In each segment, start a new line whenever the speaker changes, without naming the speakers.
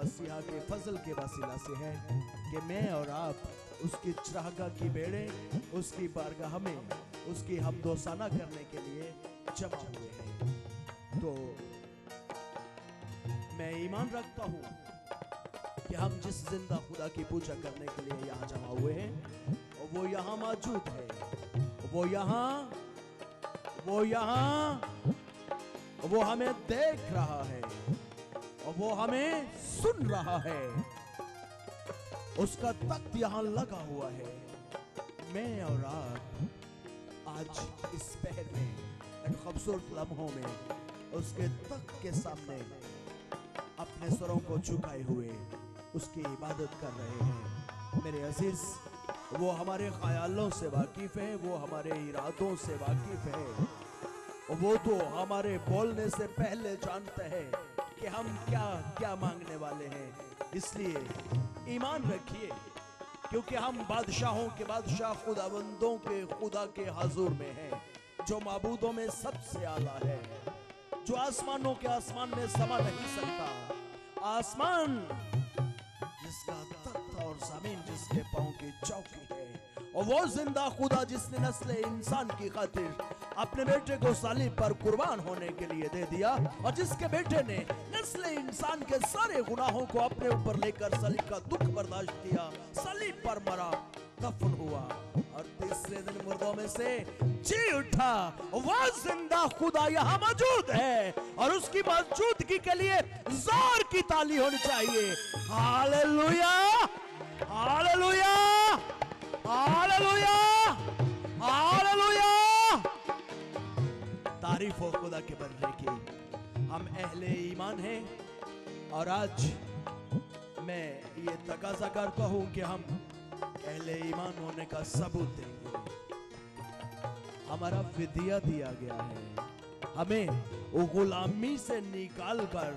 मसीहा के फजल के वसीला से है कि मैं और आप उसकी चरागाह की बेड़े, उसकी बारगाह में उसकी हमदोसाना करने के लिए जमा हुए हैं। तो मैं ईमान रखता हूं कि हम जिस जिंदा खुदा की पूजा करने के लिए यहाँ जमा हुए हैं वो यहाँ मौजूद है, वो हमें देख रहा है और वो हमें सुन रहा है। उसका तख्त यहाँ लगा हुआ है। मैं और आप आज इस पहर में, इन खूबसूरत लम्हों में उसके तख्त के सामने अपने सरों को झुकाए हुए उसकी इबादत कर रहे हैं। मेरे अजीज, वो हमारे ख्यालों से वाकिफ है, वो हमारे इरादों से वाकिफ है, वो तो हमारे बोलने से पहले जानता है कि हम क्या क्या मांगने वाले हैं। इसलिए ईमान रखिए, क्योंकि हम बादशाहों के बादशाह, खुदाबंदों के खुदा के हुजूर में हैं, जो माबूदों में सबसे आला है, जो आसमानों के आसमान में समा नहीं सकता। आसमान जिसका तख्त और जमीन जिसके पांव की चौकी है, और वो जिंदा खुदा जिसने नस्ल इंसान की खातिर अपने बेटे को सलीब पर कुर्बान होने के लिए दे दिया, और जिसके बेटे ने नस्ल इंसान के सारे गुनाहों को अपने ऊपर लेकर सलीब का दुख बर्दाश्त किया, सलीब पर मरा, दफन हुआ और तीसरे दिन मुर्दों में से जी उठा। वो जिंदा खुदा यहाँ मौजूद है और उसकी मौजूदगी के लिए जोर की ताली होनी चाहिए। Hallelujah, hallelujah, hallelujah, hallelujah. तारीफ हो खुदा के बंदे की। हम अहले ईमान हैं और आज मैं ये तकाजा करता हूं कि हम अहले ईमान होने का सबूत देंगे। हमारा फिदिया दिया गया है, हमें वो गुलामी से निकालकर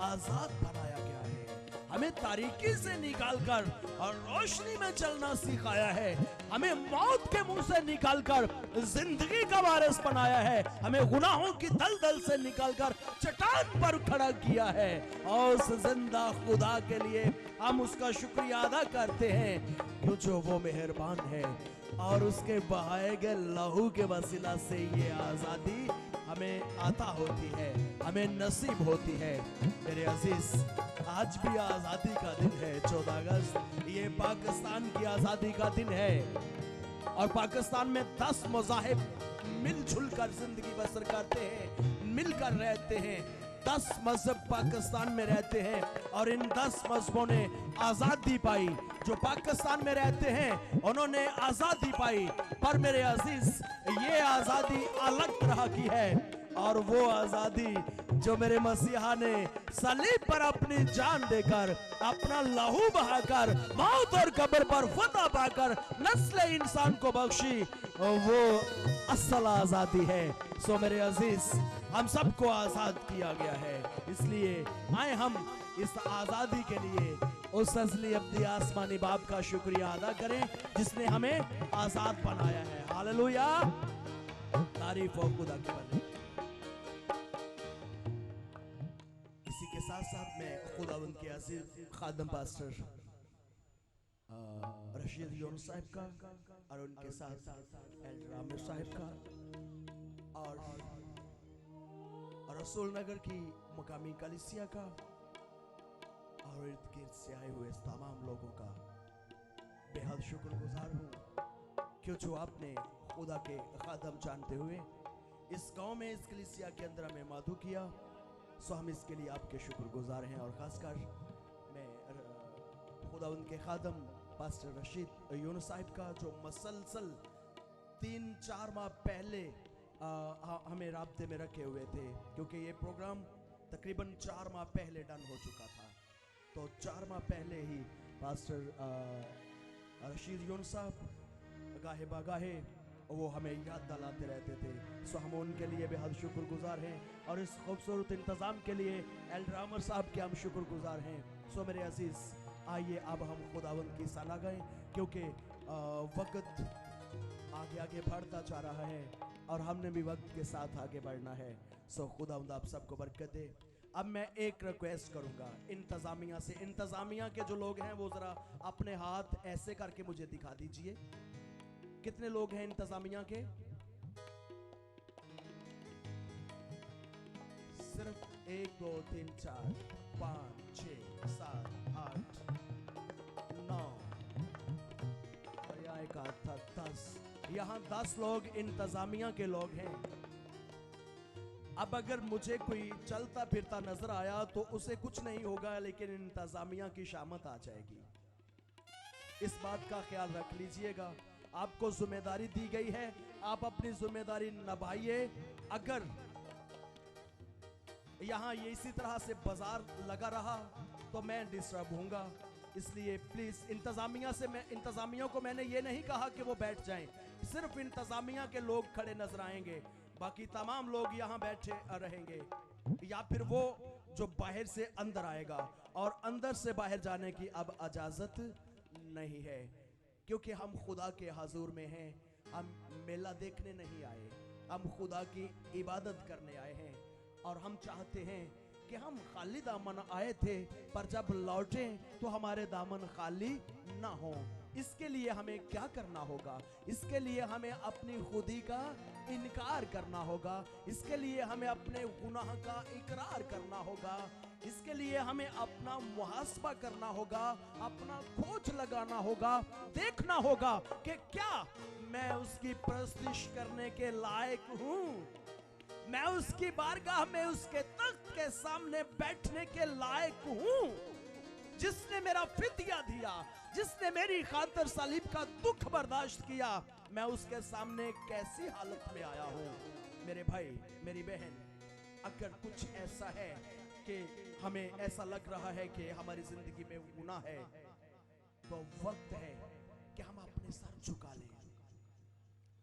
आजाद बनाया गया है, हमें तारीकी से निकालकर और रोशनी में चलना सिखाया है, हमें मौत के मुंह से निकालकर जिंदगी का वारिस बनाया है, हमें गुनाहों की दलदल से निकालकर चट्टान पर खड़ा किया है। और उस जिंदा खुदा के लिए हम उसका शुक्रिया अदा करते हैं, क्यों जो वो मेहरबान है और उसके बहाए गए लहू के वसीला से ये आजादी हमें आता होती है, हमें नसीब होती है। मेरे अजीज, आज भी आजादी का दिन है, 14 अगस्त, ये पाकिस्तान की आजादी का दिन है और पाकिस्तान में 10 मज़ाहिब मिलजुल कर जिंदगी बसर करते हैं, मिलकर रहते हैं। 10 मजहब पाकिस्तान में रहते हैं और इन 10 मजहबों ने आजादी पाई। जो पाकिस्तान में रहते हैं उन्होंने आजादी पाई, पर मेरे अजीज, ये आजादी अलग तरह की है और वो आजादी जो मेरे मसीहा ने सलीब पर अपनी जान देकर, अपना लहू बहाकर, मौत और कब्र पर फतह पाकर नस्ल इंसान को बख्शी, वो असल आजादी है। सो मेरे अजीज, हम सबको आजाद किया गया है, इसलिए आए हम इस आजादी के लिए उस असली अब्दी आसमानी बाप का शुक्रिया अदा करें जिसने हमें आजाद बनाया है। हालेलुया, तारीफ हो खुदा की बने। इसी के साथ साथ मैं खुदावंद के अजीज खादम पास्टर रशीद यूनुस साहब का और उनके साथ एल्डर आमिर साहब का और रसूल नगर की मुकामी कलीसिया का और इर्द गिर्द से आए हुए तमाम लोगों का बेहद शुक्रगुजार हूँ, क्यों जो आपने खुदा के खादम जानते हुए इस गांव में, इस कलीसिया के अंदर हमें माधु किया। सो हम इसके लिए आपके शुक्रगुजार हैं। और खासकर मैं खुदा उनके खादम पास्टर रशीद यूनुस साहिब का, जो मसलसल 3-4 माह पहले हमें राब्ते में रखे हुए थे, क्योंकि ये प्रोग्राम तकरीबन 4 माह पहले डन हो चुका था। तो 4 माह पहले ही पास्टर रशीद यूनुस साहब गाहे बागाहे वो हमें याद दिलाते रहते थे। सो हम उनके लिए बेहद शुक्रगुजार हैं और इस खूबसूरत इंतज़ाम के लिए एल्डर आमिर साहब के हम शुक्रगुजार हैं। सो मेरे अजीज़, आइए अब हम खुदावंद की सलाह गाएं, क्योंकि वक्त आगे आगे बढ़ता जा रहा है और हमने भी वक्त के साथ आगे बढ़ना है। सो खुदावंद आप सबको बरकत दे। अब मैं एक रिक्वेस्ट करूंगा इंतजामिया से। इंतजामिया के जो लोग हैं वो जरा अपने हाथ ऐसे करके मुझे दिखा दीजिए। कितने लोग हैं इंतजामिया के? सिर्फ 1 2 3 4 5 6 7 8 9 और यहाँ एक आध था 10। यहाँ 10 लोग इंतजामिया के लोग हैं। अब अगर मुझे कोई चलता फिरता नजर आया तो उसे कुछ नहीं होगा, लेकिन इंतजामिया की शामत आ जाएगी। इस बात का ख्याल रख लीजिएगा। आपको जिम्मेदारी दी गई है, आप अपनी जिम्मेदारी निभाइए। अगर यहाँ ये इसी तरह से बाजार लगा रहा तो मैं डिस्टर्ब होऊंगा। इसलिए प्लीज इंतजामिया को मैंने ये नहीं कहा कि वो बैठ जाएं, सिर्फ इंतजामिया के लोग खड़े नजर आएंगे, बाकी तमाम लोग यहाँ बैठे रहेंगे। या फिर वो जो बाहर से अंदर आएगा, और अंदर से बाहर जाने की अब इजाजत नहीं है, क्योंकि हम खुदा के हजूर में हैं। हम मेला देखने नहीं आए, हम खुदा की इबादत करने आए हैं। और हम चाहते हैं कि हम खाली दामन आए थे, पर जब लौटे तो हमारे दामन खाली ना हो। इसके लिए हमें क्या करना होगा? इसके लिए हमें अपनी खुदी का इनकार करना होगा। इसके लिए हमें अपने गुनाह का इकरार करना होगा। इसके लिए हमें अपना मुहासबा करना होगा, अपना खोज लगाना होगा, देखना होगा कि क्या मैं उसकी प्रस्तिश करने के लायक हूं, मैं उसकी बारगाह में उसके तख्त के सामने बैठने के लायक हूं। जिसने मेरा फिदिया दिया, जिसने मेरी खातिर सलीब का दुख बर्दाश्त किया, मैं उसके सामने कैसी हालत में आया हूं। मेरे भाई, मेरी बहन, अगर कुछ ऐसा है कि हमें ऐसा लग रहा है कि हमारी जिंदगी में गुनाह है, तो वक्त है कि हम अपने सर झुका लें।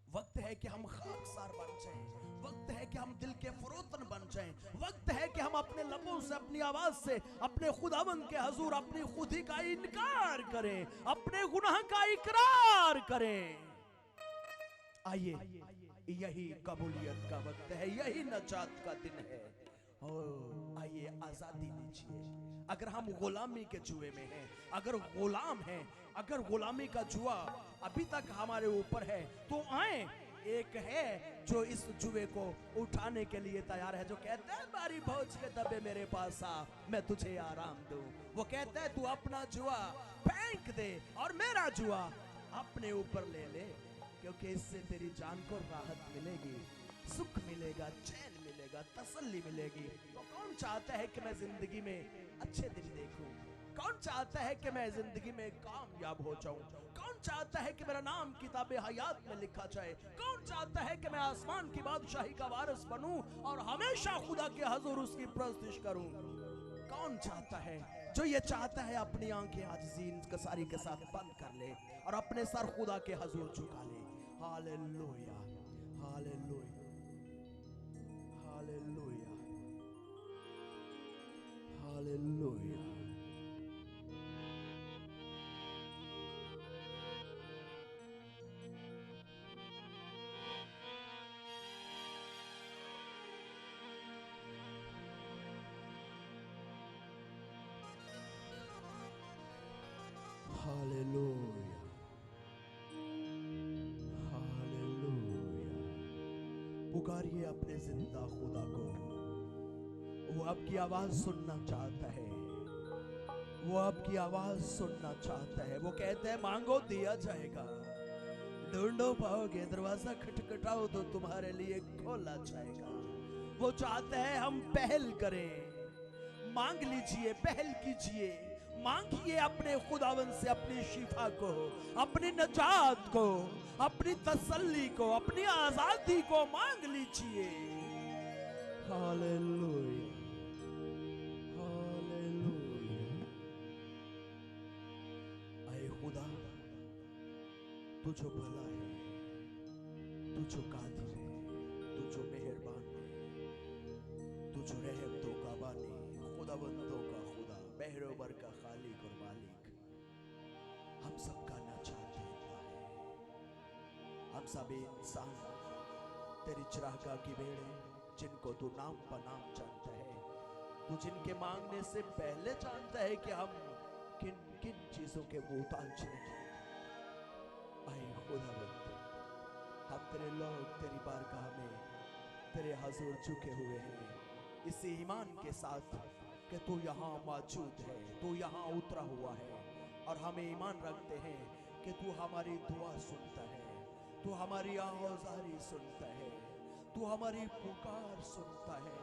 वक्त है कि हम खाकसार बन जाएं। वक्त है कि हम दिल के फरोतन बन जाएं। वक्त है कि हम अपने लबों से, अपनी आवाज से अपने खुदावंद के हजूर अपनी खुदी का इनकार करें, अपने गुनाह का इकरार करें। आइए, यही कबूलियत का वक्त है, यही नजात का दिन है। आइए, आजादी लीजिए। अगर हम गुलामी के जुए में हैं, अगर गुलाम हैं, अगर गुलामी का जुआ अभी तक हमारे ऊपर है, तो आए। एक है जो इस जुए को उठाने के लिए तैयार है, जो कहता है बारी भौज के दबे मेरे पास आ, मैं तुझे आराम दूं। वो कहता है तू अपना जुआ फेंक दे और मेरा जुआ अपने ऊपर ले ले, क्योंकि इससे तेरी जान को राहत मिलेगी, सुख मिलेगा, चैन मिलेगा, तसल्ली मिलेगी। तो कौन चाहता है कि मैं जिंदगी में अच्छे दिन देखूं? कौन चाहता है कि मैं जिंदगी में कामयाब हो जाऊं? कौन चाहता है कि मेरा नाम किताबे हयात में लिखा जाए? कौन चाहता है कि मैं आसमान की बादशाही का वारिस बनूं और हमेशा खुदा के हजूर उसकी प्रस्तिश करूं? कौन चाहता है? जो ये चाहता है अपनी आंखें आजिज़ी कसारी के साथ बंद कर ले और अपने सर खुदा के हजूर झुका ले। Hallelujah, hallelujah, hallelujah, hallelujah. Hallelujah, hallelujah. पुकारिए अपने जिंदा खुदा को। वो आपकी आवाज सुनना चाहता है, वो आपकी आवाज सुनना चाहता है। वो कहता है मांगो दिया जाएगा, ढूंढो पाओगे, दरवाजा खटखटाओ तो तुम्हारे लिए खोला जाएगा। वो चाहता है हम पहल करें। मांग लीजिए, पहल कीजिए, मांगिए अपने खुदावन से अपनी शिफा को, अपनी नजात को, अपनी तसल्ली को, अपनी आजादी को मांग लीजिए। Hallelujah, hallelujah. आए खुदा, तू जो भला है, तू जो कादिर है, तू जो मेहरबान है, तू जो रहमतों का बानी, खुदावंदों का खुदा, बहरोबर का खालिक और मालिक, हम सबका ना चाहते है। हम सब इंसान तेरी चरागाह की भेड़ हैं, जिनको तू नाम पर नाम जानता है। तू जिनके मांगने से पहले जानता है कि हम किन किन चीजों के मोहताज हैं। आए खुदावंद, हम तेरे लोग तेरी बारगाह में तेरे हजूर झुके हुए हैं इस ईमान के साथ कि तू यहाँ मौजूद है, तू यहाँ उतरा हुआ है। और हम ईमान रखते हैं कि तू हमारी दुआ सुनता है, तू हमारी आवाज़ारी सुनता है, तू हमारी पुकार सुनता है,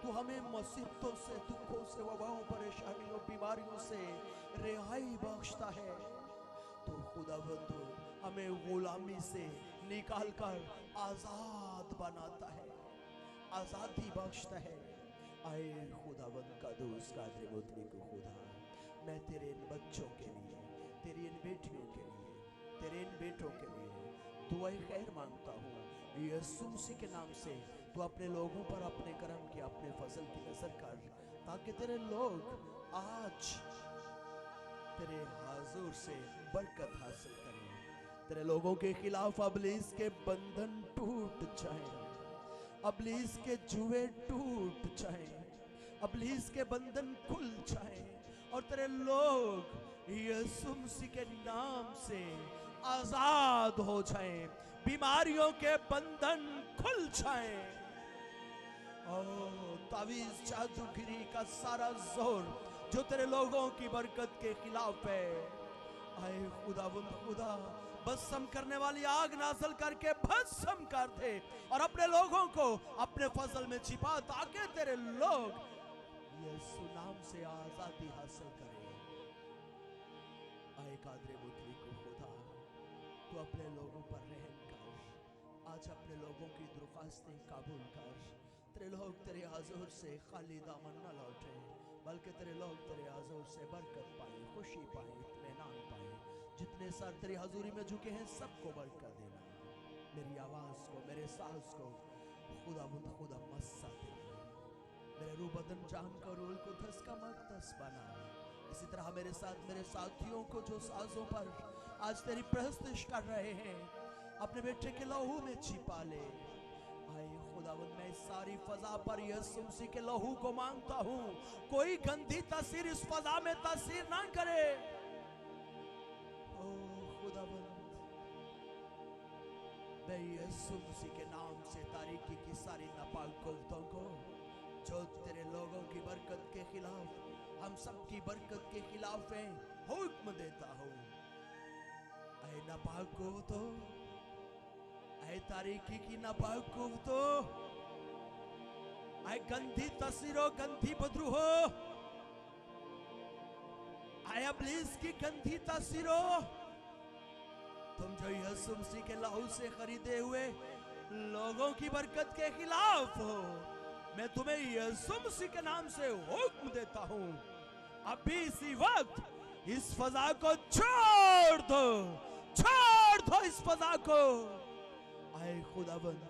तू हमें मुसीबतों से, दुखों से, वबाओं, परेशानियों, बीमारियों से रिहाई बख्शता है। तो खुदावंद हमें गुलामी से निकालकर आजाद बनाता है, आजादी बख्शता है। आए खुदावंद का दोस्त कादर मुतलक खुदा, मैं तेरे इन बच्चों के लिए, तेरी इन बेटियों के लिए, तेरे इन बेटों के लिए दुआए खैर मांगता हूँ यीशु मसीह के नाम से। तू अपने लोगों पर अपने करम की, अपने फजल की नजर कर, ताकि तेरे लोग आज तेरे हाज़ुर से बरकत हासिल करें। तेरे लोगों के खिलाफ अबलीस के बंधन टूट जाएं, अबलीस के जुए टूट जाएं, अबलीस के बंधन खुल जाएं और तेरे लोग यीशु मसीह के नाम से आजाद हो जाएं, बीमारियों के बंधन खुल जाएं। तावीज जादूगिरी का सारा जोर जो तेरे लोगों की बरकत के खिलाफ है, आए खुदावंद खुदा, भस्म करने वाली आग नाज़िल करके भस्म कर दे और अपने लोगों को अपने फजल में छिपा, ताकि तेरे लोग यीशु नाम से आजादी हासिल करें। आए कादर मुतलक खुदा, तू अपने लोगों पर रहम कर, आज अपने लोगों की दरख्वास्तें काबूल कर। तेरे लोग तेरे हजूर से खाली दामन न लौटे, बल्कि तेरे लोग तेरे हजूर से बरकत पाए, खुशी पाए, इत्मीनान पाए। जितने सर तेरी हजूरी में झुके हैं सबको बरकत देना। मेरी आवाज़ को, मेरे सांस को खुदा मस्सा दे, मेरे रूह बदन जान का रोल को धस का मकदस बना। इसी तरह मेरे साथ मेरे साथियों को जो साजों पर आज तेरी प्रस्तुत कर रहे हैं, अपने बेटे के लहू में छिपा ले। आए खुदावंद, मैं इस सारी फजा पर यीशु मसीह के लहू को मांगता हूँ, कोई गंदी तासीर इस फजा में तासीर ना करे। ओ खुदावंद, मैं यीशु मसीह के नाम से तारीकी की सारी नापाक कुव्वतों को जो तेरे लोगों की बरकत के खिलाफ, हम सब की बरकत के खिलाफ है, हुक्म देता हूँ। ऐ नापाक कुव्वतों, ऐ तारीकी की नापाक कुव्वतों, ऐ गंदी तस्वीरों, गंदी बदरू हो, ऐ इब्लीस की गंदी तस्वीरों, तुम जो यीशु मसीह के लहू से खरीदे हुए लोगों की बरकत के खिलाफ हो, मैं तुम्हें यीशु मसीह के नाम से हुक्म देता हूं, अभी इसी वक्त इस फजा को छोड़ दो, छोड़ दो इस फजा को। आए खुदावंद,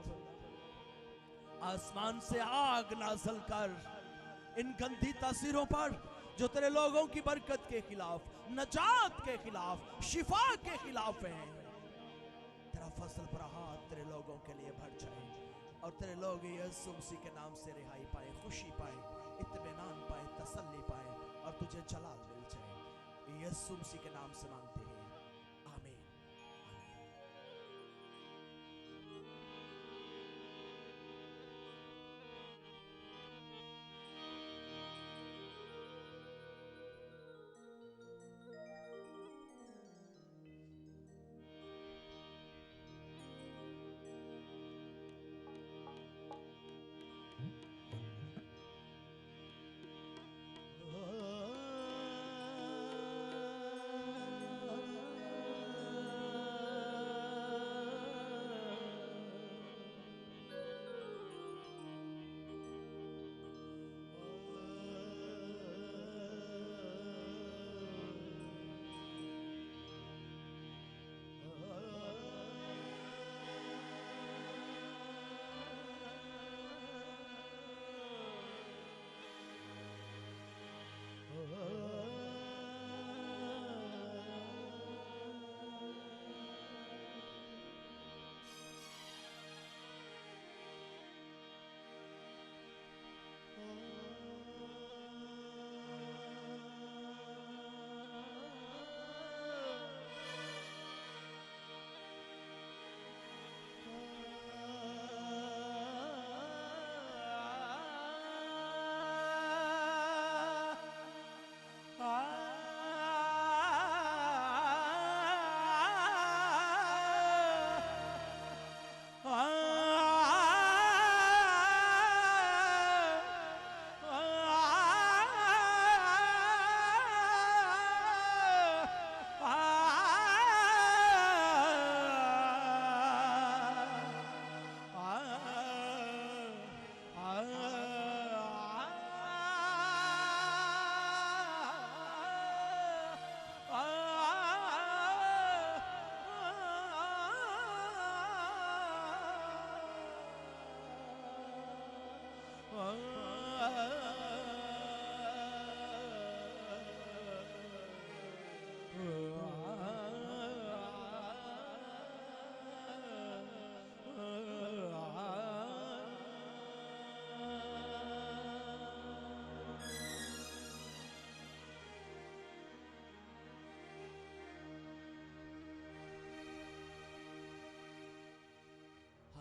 आसमान से आग नाज़िल कर इन गंदी तासीरों पर जो तेरे लोगों की बरकत के खिलाफ, नजात के खिलाफ, शिफा के खिलाफ हैं। तेरा फसल पर हाथ तेरे लोगों के लिए भर जाए और तेरे लोग यीशु मसीह के नाम से रिहाई पाए, खुशी पाए, इत्मीनान पाए, तसल्ली पाए और तुझे जलाल मिल जाए। यीशु मसीह के नाम से मांगते हैं, आमीन।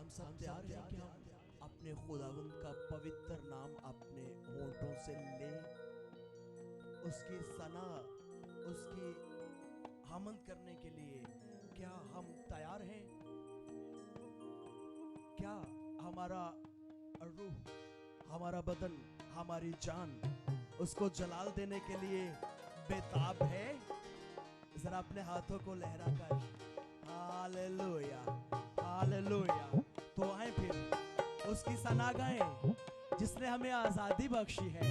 हम सब तैयार हैं कि हम अपने खुदावंद का पवित्र नाम अपने होंठों से लें, उसकी सना, उसकी हमद करने के लिए क्या हम तैयार हैं? क्या हमारा रूह, हमारा बदन, हमारी जान उसको जलाल देने के लिए बेताब है? जरा अपने हाथों को लहराकर हालेलुया हालेलुया। तो आए फिर उसकी सना गाएं जिसने हमें आजादी बख्शी है।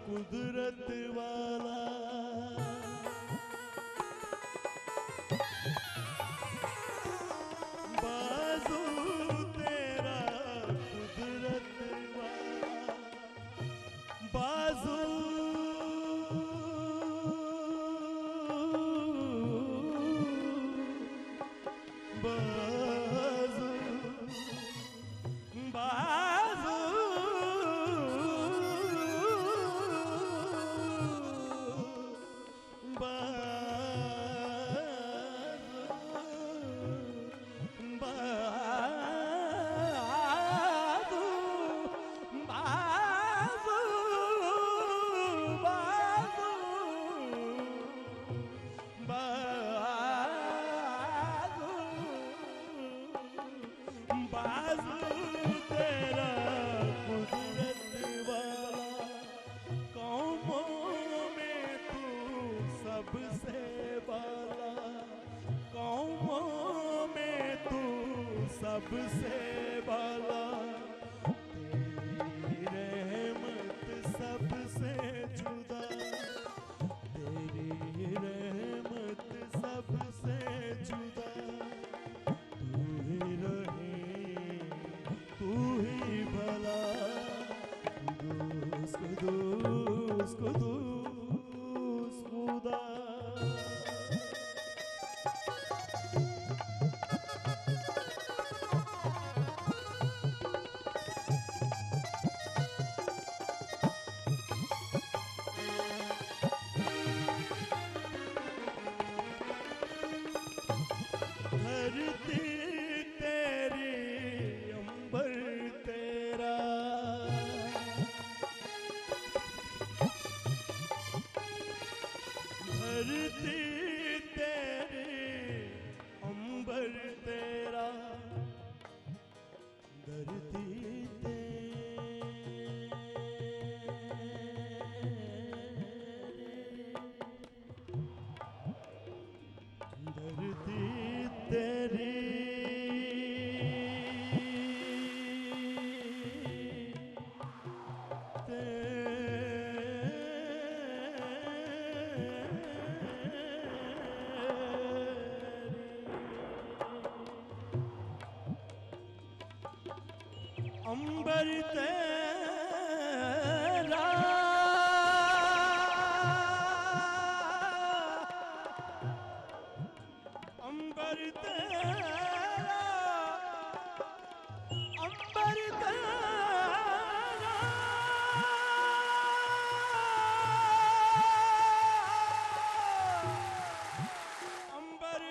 कुदरत वाला बाजू तेरा, कुदरत वाला बाजू, बाजू बाजू सबसे बाला, तेरी रहमत सबसे जुदा, तेरी रहमत सबसे जुदा, तू ही रहे तू ही भला, कुदूस कुदूस कुदूस खुदा। अंबर तेरा अंबर तेरा अंबर तेरा अंबर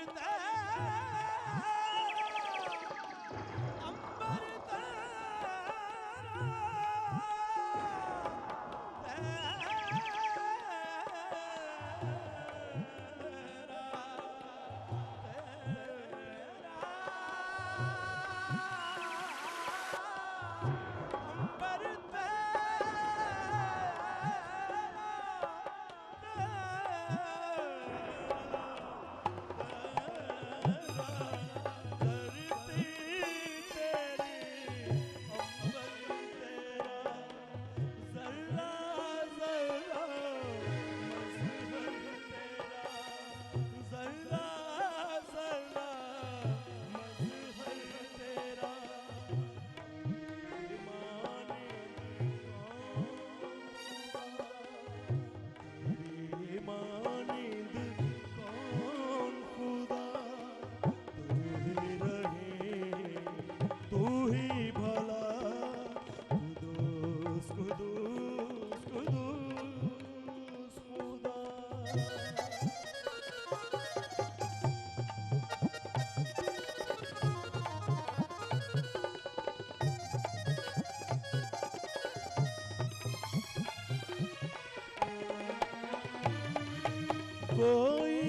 कोई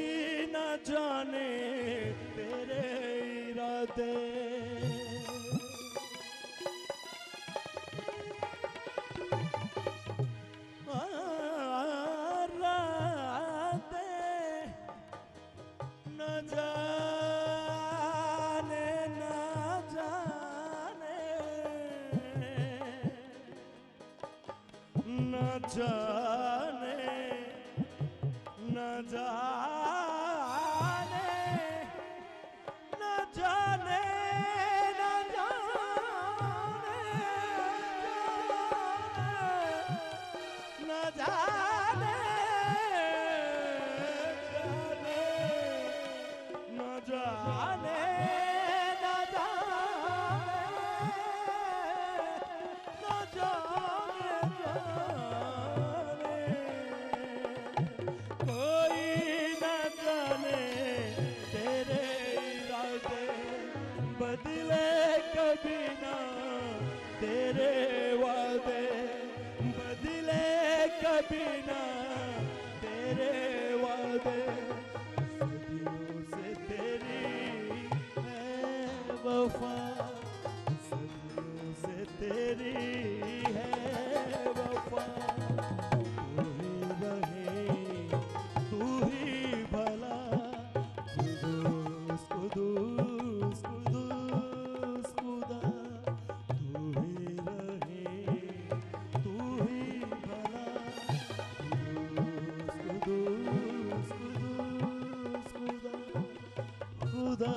न जाने तेरे इरादे न जाने न जाने न जाने न जाने न जाने न जाने न जाने न जाने न जाने कोई न जाने तेरे इरादे बदले कभी ना तेरे वादे बदले कभी ना तेरे वादे सदियों से तेरी है वफा सदियों से तेरी है वफा खुदा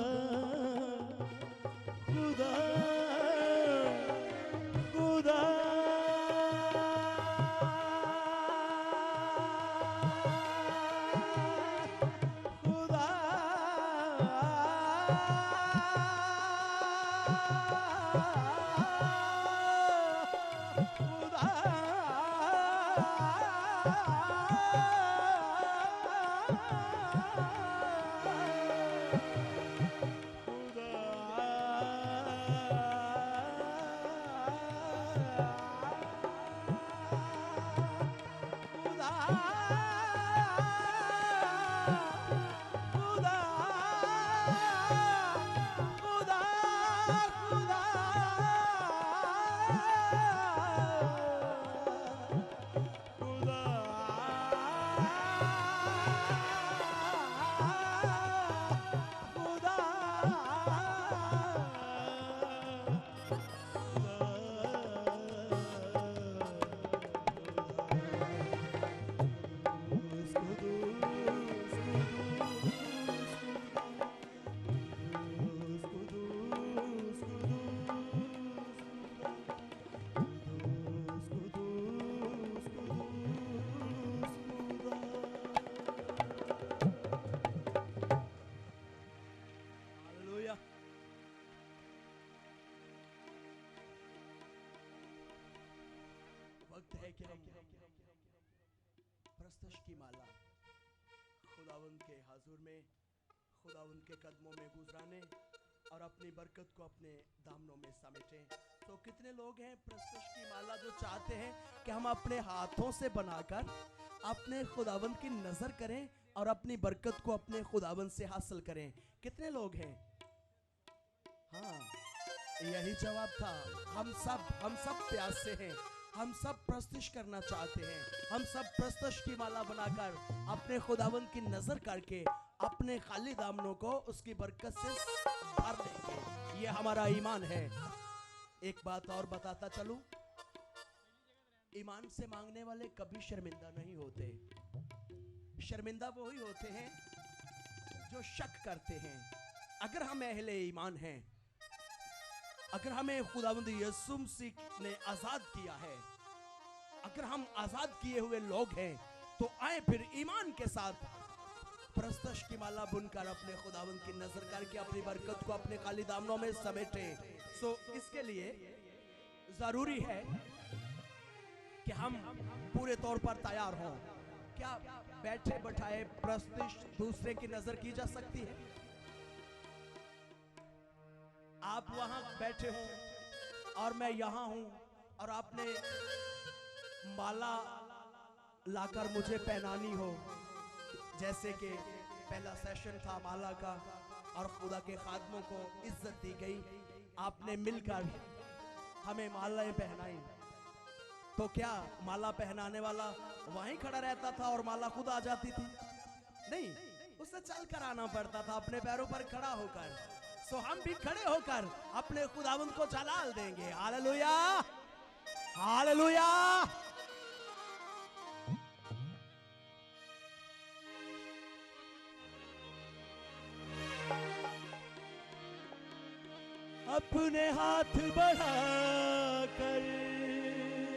खुदा खुदा खुदा खुदा खुदा वक्त है कि हम प्रस्तुष की माला खुदावंद के हाजुर में, खुदावंद के कदमों में गुजराने और अपनी बरकत को अपने दामनों में समेटें। तो कितने लोग हैं प्रस्तुष की माला जो चाहते हैं कि हम अपने हाथों से बनाकर अपने खुदावंद की नजर करें और अपनी बरकत को अपने खुदावंद से हासिल करें? कितने लोग हैं? हाँ, यही जवाब था। हम सब प्यासे हैं, हम सब प्रस्तुष करना चाहते हैं। हम सब प्रस्तुष की माला बनाकर अपने खुदावंद की नजर करके अपने खाली दामनों को उसकी बरकत से भर देंगे। ये हमारा ईमान है। एक बात और बताता चलूं, ईमान से मांगने वाले कभी शर्मिंदा नहीं होते। शर्मिंदा वो ही होते हैं जो शक करते हैं। अगर हम अहले ईमान हैं, अगर हमें खुदावंद यीशु मसीह ने आजाद किया है, अगर हम आजाद किए हुए लोग हैं, तो आए फिर ईमान के साथ प्रस्तुष की माला बुनकर अपने खुदावंद की नजर करके अपनी बरकत को अपने खाली दामनों में समेटें। सो इसके लिए जरूरी है कि हम पूरे तौर पर तैयार हों। क्या बैठे बैठाए प्रस्तुष दूसरे की नजर की जा सकती है? आप वहां बैठे हो और मैं यहां हूं और आपने माला लाकर मुझे पहनानी हो, जैसे कि पहला सेशन था माला का और खुदा के खादमों को इज्जत दी गई, आपने मिलकर हमें मालाएं पहनाई, तो क्या माला पहनाने वाला वहीं खड़ा रहता था और माला खुद आ जाती थी? नहीं, उसे चल कर आना पड़ता था अपने पैरों पर खड़ा होकर। सो हम भी खड़े होकर अपने खुदावंद को जलाल देंगे। Hallelujah, hallelujah. अपने हाथ बढ़ाकर